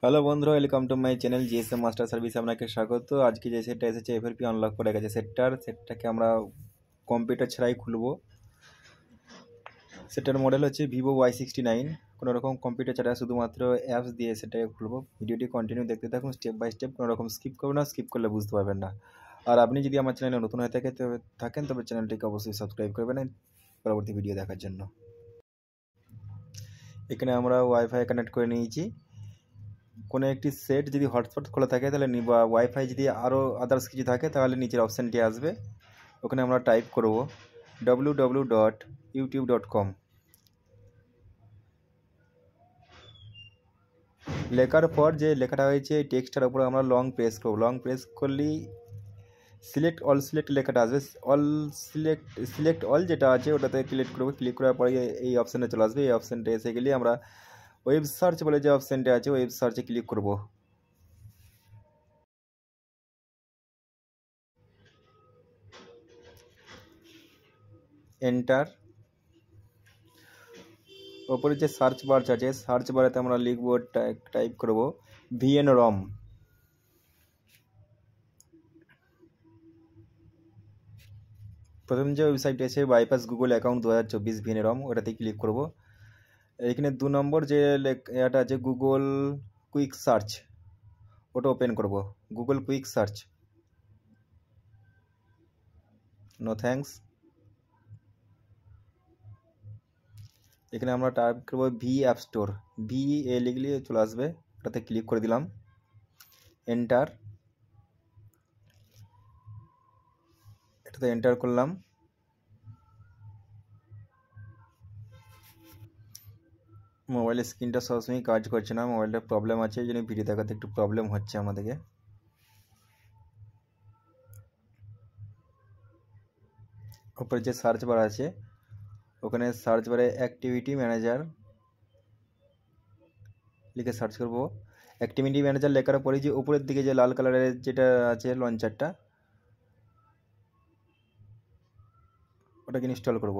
Hello বন্ধুরা, welcome to my channel GSM master service. আপনাকে স্বাগত। আজকে যে সেটটা এসেছে এফএলপি আনলক করে গেছে সেটটাকে আমরা কম্পিউটার ছাড়াই খুলবো। সেটার মডেল হচ্ছে ভিভো Y69। কোনো রকম কম্পিউটার ছাড়া শুধুমাত্র অ্যাপস দিয়ে সেটাকে খুলবো। ভিডিওটি কন্টিনিউ দেখতে থাকুন স্টেপ বাই স্টেপ, কোনো রকম স্কিপ করবেন না, স্কিপ করলে বুঝতে পারবেন না। আর আপনি যদি আমার চ্যানেলে নতুন হয়ে থাকেন তবে চ্যানেলটিকে অবশ্যই সাবস্ক্রাইব করবেন পরবর্তী ভিডিও দেখার জন্য। এখানে আমরা ওয়াইফাই কানেক্ট করে নিয়েছি। কোনো একটি সেট যদি হটস্পট খোলা থাকে তাহলে বা ওয়াইফাই যদি আরও আদার্স কিছু থাকে তাহলে নিচের অপশানটি আসবে, ওখানে আমরা টাইপ করব www.youtube.com। লেখার পর যে লেখাটা হয়েছে এই টেক্সটার উপরে আমরা লং প্রেস করব। লং প্রেস করলেই সিলেক্ট লেখাটা আসবে। সিলেক্ট অল যেটা আছে ওটাতে ক্লিক করবো। ক্লিক করার পরে এই অপশানে চলে আসবে। এই অপশানটা এসে গেলে আমরা ওয়েব সার্চ বলে যে অপশানটা আছে ওয়েব সার্চে ক্লিক করব। এন্টার। ওপরে যে সার্চ বার আছে সার্চ বারেতে আমরা লিখব, টাইপ করব VNROM। প্রথম যে ওয়েবসাইট আছে বাইপাস গুগল অ্যাকাউন্ট 2024 VNROM, ওটাতে ক্লিক করব। এখানে 2 নম্বর যে এটা আছে গুগল কুইক সার্চ, ওটা ওপেন করব। Google quick search, no thanks. এখানে আমরা টাইপ করব ভি অ্যাপ স্টোর, VA লিখলে চলে আসবে, ওটাতে ক্লিক করে দিলাম। এন্টার। এটাতে এন্টার করলাম। মোবাইলের স্ক্রিনটা সবসময় কাজ করছে না, মোবাইলটার প্রবলেম আছে, এই জন্য ভিডিও দেখাতে একটু প্রবলেম হচ্ছে আমাদেরকে। উপরে যে সার্চ বার আছে ওখানে সার্চ বারে অ্যাক্টিভিটি ম্যানেজার লিখে সার্চ করব। অ্যাক্টিভিটি ম্যানেজার লেখার পরে যে উপরের দিকে যে লাল কালারের যেটা আছে লঞ্চারটা, ওটাকে ইনস্টল করব।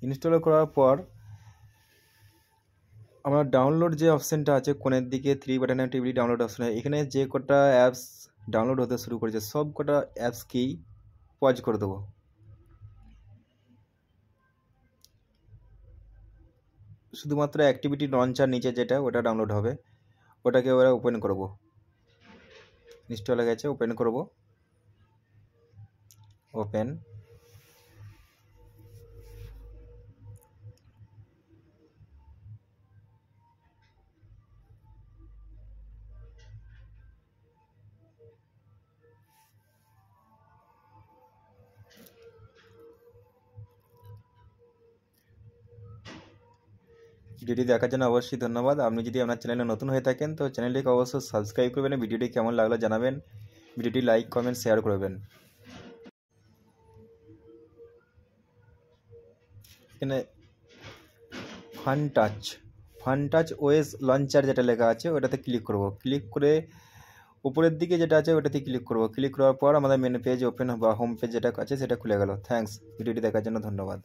ইনস্টল করার পর আমরা ডাউনলোড যে অপশানটা আছে কোণের দিকে 3 বাটনে টিপলে ডাউনলোড অপশান, এখানে যে কটা অ্যাপস ডাউনলোড হতে শুরু করেছে সব কটা অ্যাপসকেই পজ করে দেবো। শুধুমাত্র অ্যাক্টিভিটি লঞ্চার নিচে যেটা ওটা ডাউনলোড হবে, ওটাকে ওরা ওপেন করব। ইনস্টল হয়ে গেছে, ওপেন করব। ওপেন। ভিডিওটি দেখার জন্য অবশ্যই ধন্যবাদ। আপনি যদি আপনার চ্যানেলে নতুন হয়ে থাকেন তো চ্যানেলটিকে অবশ্যই সাবস্ক্রাইব করবেন। ভিডিওটি কেমন লাগলো জানাবেন, ভিডিওটি লাইক কমেন্ট শেয়ার করবেন। এখানে ফানটাচ ওএস লঞ্চার যেটা লেখা আছে ওটাতে ক্লিক করব। ক্লিক করে উপরের দিকে যেটা আছে ওটাতে ক্লিক করব। ক্লিক করার পর আমাদের মেনু পেজ ওপেন বা হোম পেজ যেটা আছে সেটা খুলে গেল। থ্যাঙ্কস, ভিডিওটি দেখার জন্য ধন্যবাদ।